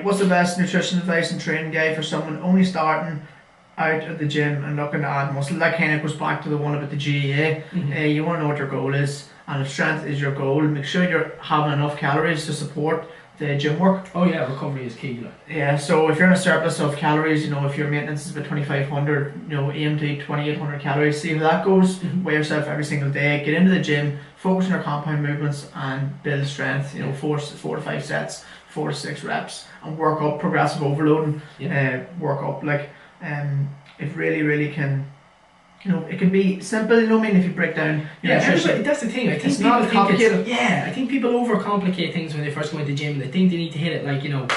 What's the best nutrition advice and training guide for someone only starting out at the gym and looking to add muscle? That kind of goes back to the one about the GAA. You want to know what your goal is, and if strength is your goal, make sure you're having enough calories to support the gym work. Oh yeah, recovery is key. Yeah, so if you're in a surplus of calories, if your maintenance is about 2,500, aim to eat 2,800 calories. See how that goes. Weigh yourself every single day. Get into the gym, focus on your compound movements, and build strength. 4 to 5 sets, 4 to 6 reps, and work up. Progressive overloading. Work up it really can. It can be simple, if you break down your nutrition. That's the thing. I think it's not complicated. I think people overcomplicate things when they first go into the gym. They think they need to hit it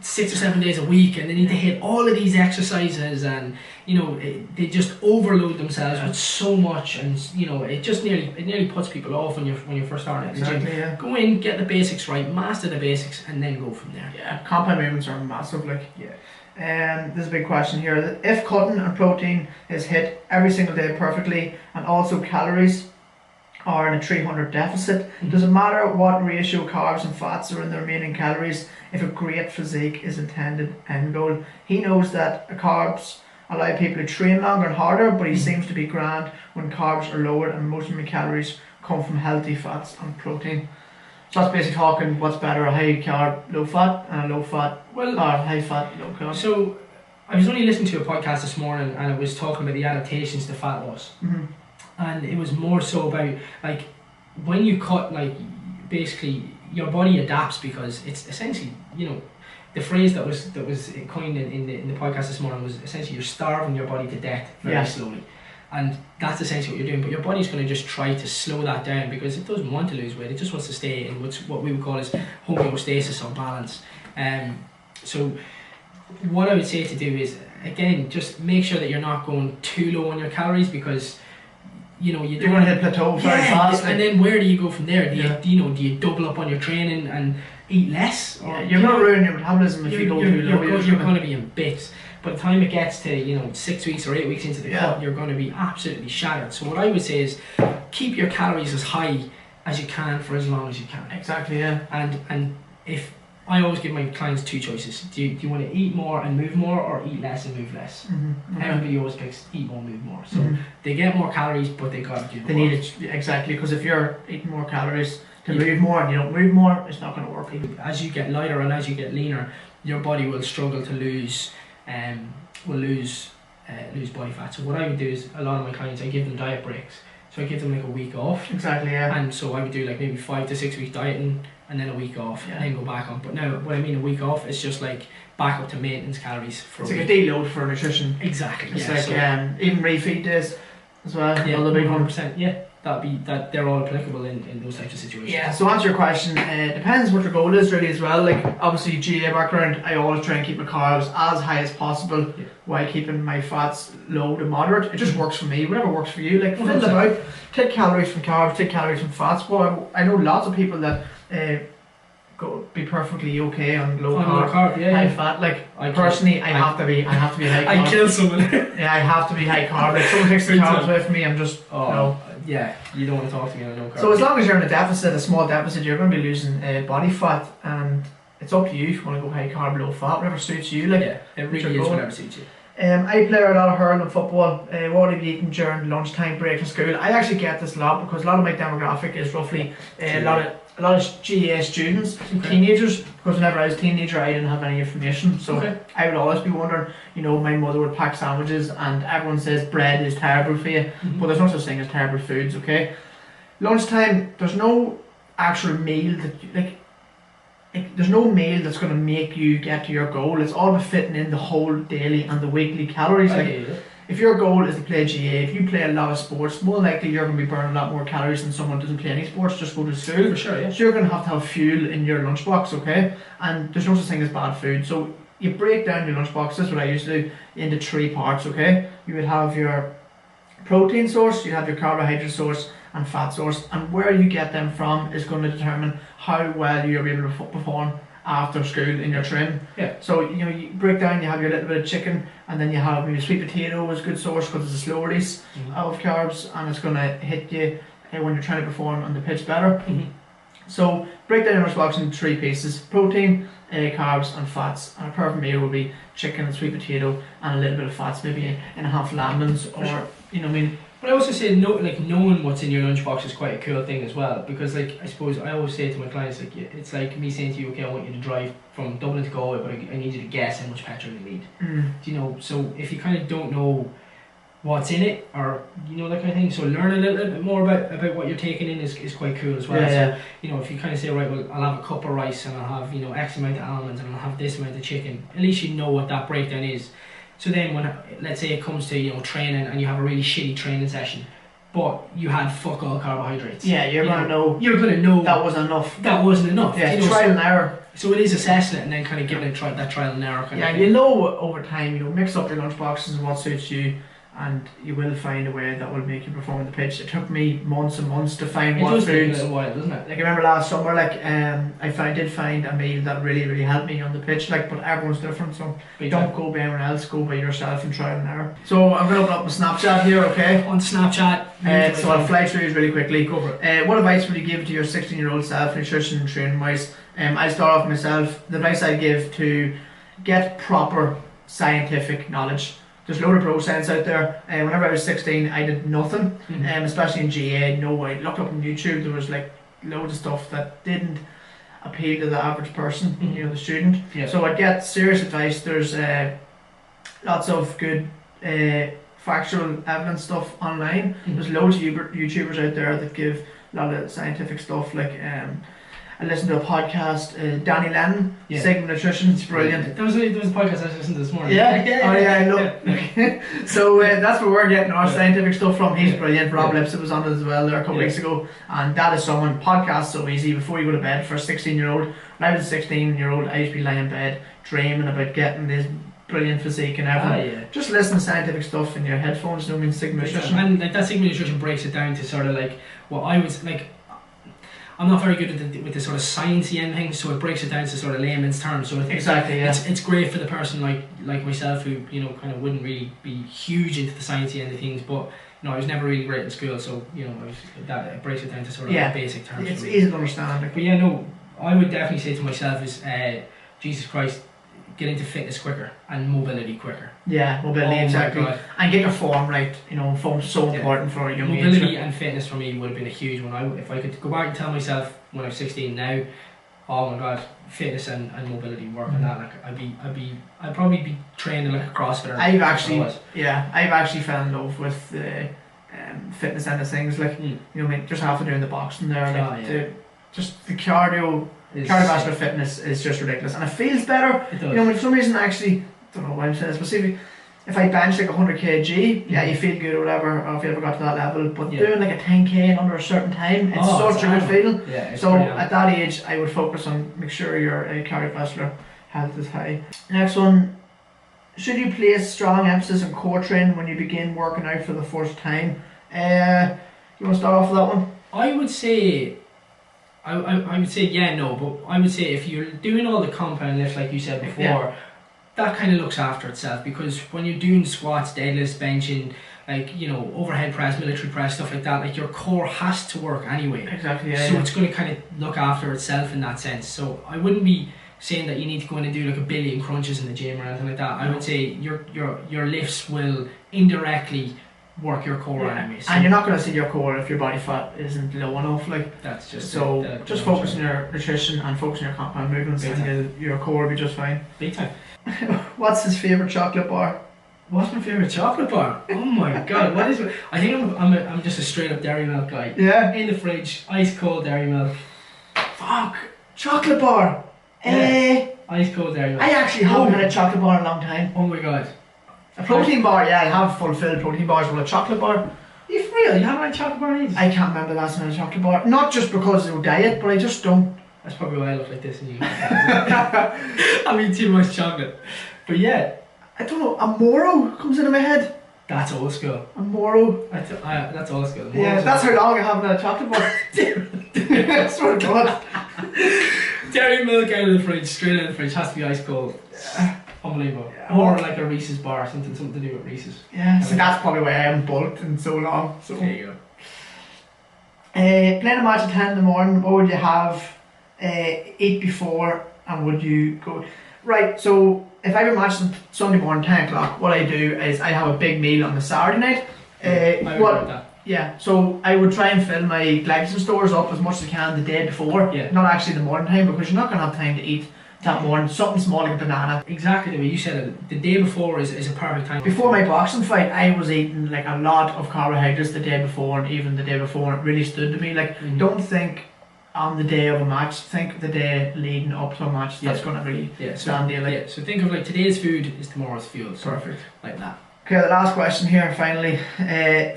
6 or 7 days a week, and they need to hit all of these exercises, and they just overload themselves with so much, and it nearly puts people off when you first start in the gym. Yeah. Go in, get the basics right, master the basics, and then go from there. Yeah, compound movements are massive. There's a big question here. If cutting and protein is hit every single day perfectly, and also calories are in a 300 deficit, does it matter what ratio carbs and fats are in the remaining calories if a great physique is intended end goal? He knows that carbs allow people to train longer and harder, but he seems to be grand when carbs are lowered and most of my calories come from healthy fats and protein. So that's basically talking what's better, a high carb, low fat, and a low fat, or high fat, low carb. So I was only listening to a podcast this morning, and it was talking about the adaptations to fat loss. And it was more so about when you cut, basically your body adapts, because it's essentially, the phrase that was coined in the podcast this morning was essentially you're starving your body to death very slowly. And that's essentially what you're doing, but your body's going to just try to slow that down because it doesn't want to lose weight. It just wants to stay in what we would call as homeostasis or balance. So what I would say to do is, again, just make sure that you're not going too low on your calories, because you're going to hit plateau very fast. And then where do you go from there? Do you double up on your training and eat less? Or you're not ruining your metabolism if you go too low. You're going to be in bits. By the time it gets to 6 weeks or 8 weeks into the cut, you're going to be absolutely shattered. So what I would say is keep your calories as high as you can for as long as you can. Exactly, yeah. And if I always give my clients 2 choices: do you want to eat more and move more, or eat less and move less? Everybody always picks eat more, move more. So they get more calories, but they got to do. They need it exactly, because if you're eating more calories to move more and you don't move more, it's not going to work. As you get lighter and as you get leaner, your body will struggle to lose. Lose body fat. So what I would do is, a lot of my clients, I give them diet breaks. So I give them a week off. Exactly, yeah. And so I would do maybe 5 to 6 weeks dieting, and then a week off, and then go back on. But now, what I mean a week off, it's just back up to maintenance calories for it's a week. A deload for nutrition. Exactly. It's even refeed days as well. Yeah, 100%. Yeah. That they're all applicable in those types of situations. Yeah, so to answer your question, it depends what your goal is really as well. Obviously GA background, I always try and keep my carbs as high as possible while keeping my fats low to moderate. It just works for me, whatever works for you. Fill them out, take calories from carbs, take calories from fats. But I know lots of people that be perfectly okay on low carb, high fat. I personally, I have to be high carb. I kill someone. Yeah, I have to be high carb. Someone takes the carbs away from me, I'm just yeah, you don't want to talk to me on no carbs. So as long as you're in a small deficit, you're going to be losing body fat, and it's up to you if you want to go high carb, low fat, whatever suits you. It really is whatever suits you. I play a lot of hurling and football. What have you eaten during lunchtime break in school? I actually get this a lot because a lot of my demographic is roughly a lot of GAA students, teenagers. Because whenever I was a teenager, I didn't have any information, so I would always be wondering. My mother would pack sandwiches, and everyone says bread is terrible for you, but there's no such thing as terrible foods. Lunchtime, there's no actual meal that there's no meal that's going to make you get to your goal. It's all about fitting in the whole daily and the weekly calories. If your goal is to play GA, if you play a lot of sports, more likely you're going to be burning a lot more calories than someone who doesn't play any sports, just go to school. For sure, yeah. So you're going to have fuel in your lunchbox, and there's no such thing as bad food. So you break down your lunchbox, this is what I used to do, into 3 parts, You would have your protein source, you have your carbohydrate source, and fat source, and where you get them from is going to determine how well you'll be able to perform after school in your training. So you break down, you have your little bit of chicken, and then you have your sweet potato as a good source because it's a slow release of carbs, and it's going to hit you when you're trying to perform on the pitch better. So break down your lunchbox into 3 pieces: protein, carbs and fats, and a perfect meal would be chicken and sweet potato and a little bit of fats, maybe in a handful of almonds, or you know what I mean. But I also say knowing what's in your lunchbox is quite a cool thing as well, because like I suppose I always say to my clients, like it's like me saying to you, okay, I want you to drive from Dublin to Galway, but I need you to guess how much petrol you need. Do you know? So if you kind of don't know what's in it, or you know, that kind of thing, so learn a little bit more about what you're taking in is quite cool as well. So you know, if you kind of say, right, well, I'll have a cup of rice and I'll have, you know, X amount of almonds and I'll have this amount of chicken, at least you know what that breakdown is. So then when, let's say it comes to, you know, training and you have a really shitty training session, but you had fuck all carbohydrates. Yeah, you're gonna know that wasn't enough. That wasn't enough. Yeah, you know, trial and error. So it is assessing it and then kind of giving it that trial and error kind of thing. Yeah, you know, over time, you know, mix up your lunch boxes and what suits you, and you will find a way that will make you perform on the pitch. It took me months and months to find what foods. It does take a little while, doesn't it? Like I remember last summer, like I did find a meal that really helped me on the pitch. Like, but everyone's different, so don't go by anyone else. Go by yourself and trial and error. So I'm gonna open up my Snapchat here, okay? On Snapchat. So I'll fly through these really quickly. Go for it. What advice would you give to your 16-year-old self, nutrition and training wise? I'll start off myself. The advice I give to get proper scientific knowledge. There's a load of bro science out there. Whenever I was 16, I did nothing, especially in GAA. No way. Looked up on YouTube, there was like loads of stuff that didn't appeal to the average person, you know, the student. Yeah. So I'd get serious advice. There's lots of good factual evidence stuff online. There's loads of YouTubers out there that give a lot of scientific stuff, like I listened to a podcast, Danny Lennon, Sigma Nutrition, it's brilliant. There was a podcast I listened to this morning. So that's where we're getting our scientific stuff from. He's brilliant. Rob Lipsett was on it as well there a couple weeks ago, and that is someone, podcast so easy before you go to bed for a 16-year-old. When I was a 16-year-old, I used to be lying in bed dreaming about getting this brilliant physique and everything. Just listen to scientific stuff in your headphones, you know what I mean, Sigma Nutrition. And like that Sigma Nutrition breaks it down to sort of like what I was like. I'm not very good with the sort of sciencey end things, so it breaks it down to sort of layman's terms. So I think it's great for the person like myself who, you know, kind of wouldn't really be huge into the sciencey end of things, but you know, I was never really great in school, so you know, it breaks it down to sort of like basic terms. It's easy to understand. But yeah, no, I would definitely say to myself is Jesus Christ, get into fitness quicker and mobility quicker. Yeah, mobility, exactly. And get your form right. You know, form's so important for a young age. Mobility and fitness for me would have been a huge one. If I could go back and tell myself when I was 16 now, oh my god, fitness and mobility work on that. Like I'd probably be trained like a CrossFitter. I've actually fell in love with the fitness end of things. Like you know, I mean, just half doing the boxing there, like just the cardiovascular fitness is just ridiculous, and it feels better. It does. You know, for some reason, actually, don't know why I'm saying this, but see, if I bench like 100 kg, you feel good or whatever, or if you ever got to that level, but doing like a 10k in under a certain time, it's such a good feeling. Yeah, so at that age, I would focus on make sure your cardiovascular health is high. Next one, should you place strong emphasis on core training when you begin working out for the first time? You want to start off with that one? I would say no, but I would say if you're doing all the compound lifts like you said before, that kind of looks after itself, because when you're doing squats, deadlifts, benching, like, you know, overhead press, military press, stuff like that, like your core has to work anyway. Exactly. So it's going to kind of look after itself in that sense. So I wouldn't be saying that you need to go in and do like 1 billion crunches in the gym or anything like that. I would say your lifts will indirectly work your core anyway. So, and you're not going to see your core if your body fat isn't low enough. Like that's just so. Just focus on your nutrition and focus on your compound movements, and your core will be just fine. Big time. What's his favourite chocolate bar? What's my favourite chocolate bar? Oh my god, what is it? I think I'm just a straight up Dairy Milk guy. Yeah. In the fridge, ice cold Dairy Milk. Fuck, chocolate bar. Ice cold Dairy Milk. I actually haven't had a chocolate bar in a long time. Oh my god. A protein bar, I have fulfilled protein bars, but a chocolate bar. Are you for real? You haven't had a chocolate bar in ages? I can't remember the last time I had a chocolate bar. Not just because of diet, but I just don't. That's probably why I look like this and you. I mean, too much chocolate. But yeah. I don't know, a Moro comes into my head. That's old school. A Moro. That's old school. Yeah, that's how long I haven't had a chocolate bar. I swear to God. Dairy Milk out of the fridge, straight out of the fridge, has to be ice cold. Unbelievable. Yeah. Or like a Reese's bar, something to do with Reese's. Yeah, so that's probably why I haven't bulked in so long. So. There you go. Playing a match at 10 in the morning, what would you have? Eat before, And would you go? Right, so if I have a match on Sunday morning, 10 o'clock, what I do is I have a big meal on the Saturday night. I would do that. Yeah, so I would try and fill my glycogen stores up as much as I can the day before, not actually the morning time, because you're not going to have time to eat that morning. Something small like a banana. Exactly the way you said it. The day before is a perfect time. Before my boxing fight, I was eating like a lot of carbohydrates the day before and even the day before, and it really stood to me. Like, don't think on the day of a match, think the day leading up to a match. That's going to really stand you. Like, so think of like today's food is tomorrow's fuel. So perfect. Like that. Okay, the last question here, finally.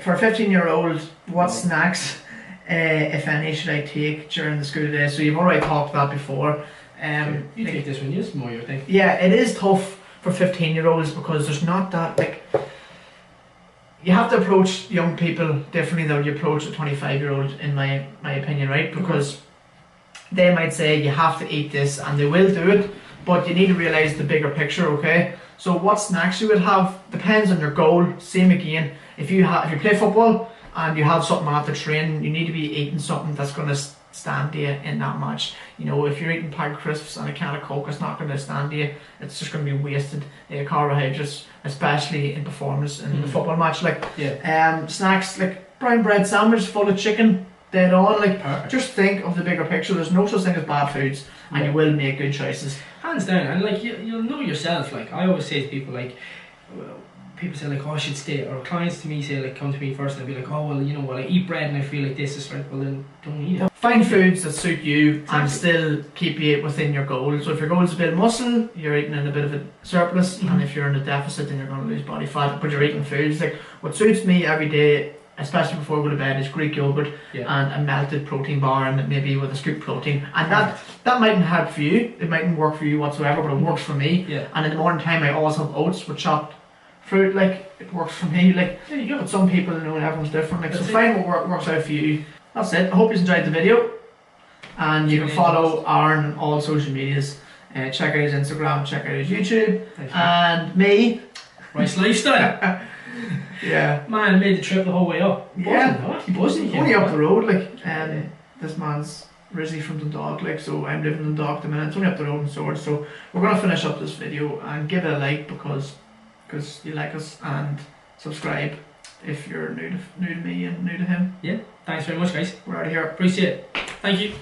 For a 15-year-old, what snacks, if any, should I take during the school day? So you've already talked about that before. You take this one, yes, more your thing. Yeah, it is tough for 15-year-olds because there's not that, like, you have to approach young people differently than you approach a 25-year-old, in my opinion, right? Because they might say you have to eat this, and they will do it, but you need to realise the bigger picture, okay? So what snacks you would have depends on your goal. Same again, if you play football and you have something after training, you need to be eating something that's going to stand you in that match. You know, if you're eating packed crisps and a can of Coke, it's not going to stand you. It's just going to be wasted carbohydrates, especially in performance in the football match. Like, snacks like brown bread sandwich full of chicken, dead on. Like, just think of the bigger picture. There's no such thing as bad foods, and you will make good choices. Hands down, and like you'll know yourself. Like I always say to people, like people say like, oh, I should stay, or clients to me say like, come to me first, and I'll be like, oh well, you know, well I eat bread and I feel like this is right. Well then, don't eat it. Find foods that suit you and still keep you within your goal. So if your goal is to build muscle, you're eating in a bit of a surplus, and if you're in a deficit, then you're going to lose body fat. But you're eating foods like what suits me every day, especially before I go to bed, is Greek yogurt and a melted protein bar, and maybe with a scoop protein. And that mightn't help for you, it mightn't work for you whatsoever, but it works for me. And in the morning time, I always have oats with chopped fruit. Like, it works for me. Like, there you go. But some people, you know, everyone's different. Like, so find what works out for you. That's it. I hope you enjoyed the video, and you can follow Aaron on all social medias. Check out his Instagram, check out his YouTube, and me, RiceLifestyle. Yeah, man, I made the trip the whole way up. Buzzing. Only up the road, like. This man's originally from Dundalk, like, so I'm living in Dundalk at the minute. It's only up the road in Swords, so we're gonna finish up this video and give it a like because you like us, and subscribe if you're new to me and new to him. Yeah, thanks very much, guys. We're out of here. Appreciate it. Thank you.